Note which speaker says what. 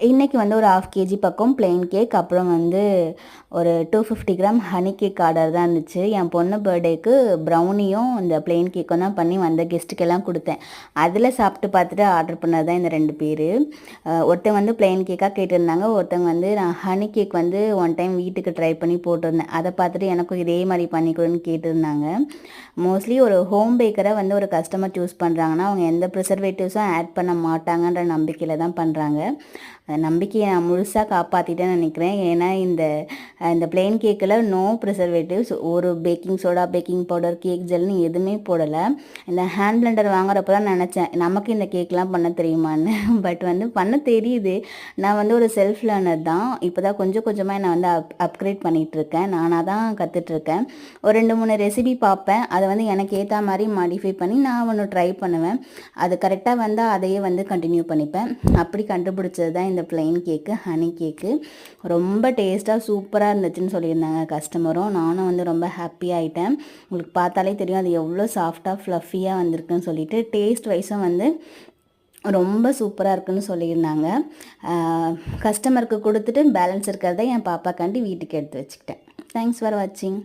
Speaker 1: இன்றைக்கி வந்து ஒரு 1/2 kg பக்கம் plain கேக், அப்புறம் வந்து ஒரு 250 கிராம் ஹனி கேக் ஆர்டர் தான் இருந்துச்சு. என் பொண்ணு பர்த்டேக்கு ப்ரௌனியும் இந்த plain கேக்கும் தான் பண்ணி வந்த கெஸ்ட்டுக்கெல்லாம் கொடுத்தேன். அதில் சாப்பிட்டு பார்த்துட்டு ஆர்டர் பண்ணது தான் இந்த 2 பேர். ஒருத்தவங்க வந்து plain கேக்காக கேட்டிருந்தாங்க, ஒருத்தவங்க வந்து நான் ஹனி கேக் வந்து ஒன் டைம் வீட்டுக்கு ட்ரை பண்ணி போட்டிருந்தேன், அதை பார்த்துட்டு எனக்கும் இதே மாதிரி பண்ணி கொடுன்னு கேட்டிருந்தாங்க. மோஸ்ட்லி ஒரு ஹோம் பேக்கரை வந்து ஒரு கஸ்டமர் சூஸ் பண்ணுறாங்கன்னா அவங்க எந்த ப்ரிசர்வேட்டிவ்ஸும் ஆட் பண்ண மாட்டாங்கன்ற நம்பிக்கையில் தான் பண்ணுறாங்க. நம்பிக்கையை நான் முழுசாக காப்பாற்றிட்டேன்னு நினைக்கிறேன். ஏன்னா இந்த பிளெயின் கேக்கில் நோ ப்ரிசர்வேட்டிவ்ஸ், ஒரு baking soda, baking powder, cake ஜெல்னு எதுவுமே போடலை. இந்த ஹேண்ட் பிளெண்டர் வாங்குறப்ப தான் நினச்சேன் நமக்கு இந்த கேக்லாம் பண்ண தெரியுமான்னு. பட் வந்து பண்ண தெரியுது. நான் வந்து ஒரு செல்ஃப் லேர்னர் தான். இப்போ தான் கொஞ்சம் கொஞ்சமாக நான் வந்து அப்கிரேட் பண்ணிகிட்ருக்கேன். நானாக தான் கற்றுட்ருக்கேன். ஒரு 2-3 ரெசிபி பார்ப்பேன், அதை வந்து எனக்கு ஏற்ற மாதிரி மாடிஃபை பண்ணி நான் ஒன்று ட்ரை பண்ணுவேன். அது கரெக்டாக வந்தால் அதையே வந்து கண்டினியூ பண்ணிப்பேன். அப்படி கண்டுபிடிச்சது தான் இந்த பிளெயின் கேக்கு, ஹனி கேக்கு. ரொம்ப டேஸ்ட்டாக சூப்பராக இருந்துச்சுன்னு சொல்லியிருந்தாங்க கஸ்டமரும். நானும் வந்து ரொம்ப ஹாப்பி ஆகிட்டேன். உங்களுக்கு பார்த்தாலே தெரியும் அது எவ்வளோ சாஃப்டாக ஃப்ளஃபியாக வந்திருக்குன்னு சொல்லிட்டு. டேஸ்ட் வைஸும் வந்து ரொம்ப சூப்பராக இருக்குன்னு சொல்லியிருந்தாங்க. கஸ்டமருக்கு கொடுத்துட்டு பேலன்ஸ் இருக்கிறத என் பாப்பாக்காண்டி வீட்டுக்கு எடுத்து வச்சுக்கிட்டேன். தேங்க்ஸ் ஃபார் வாட்சிங்.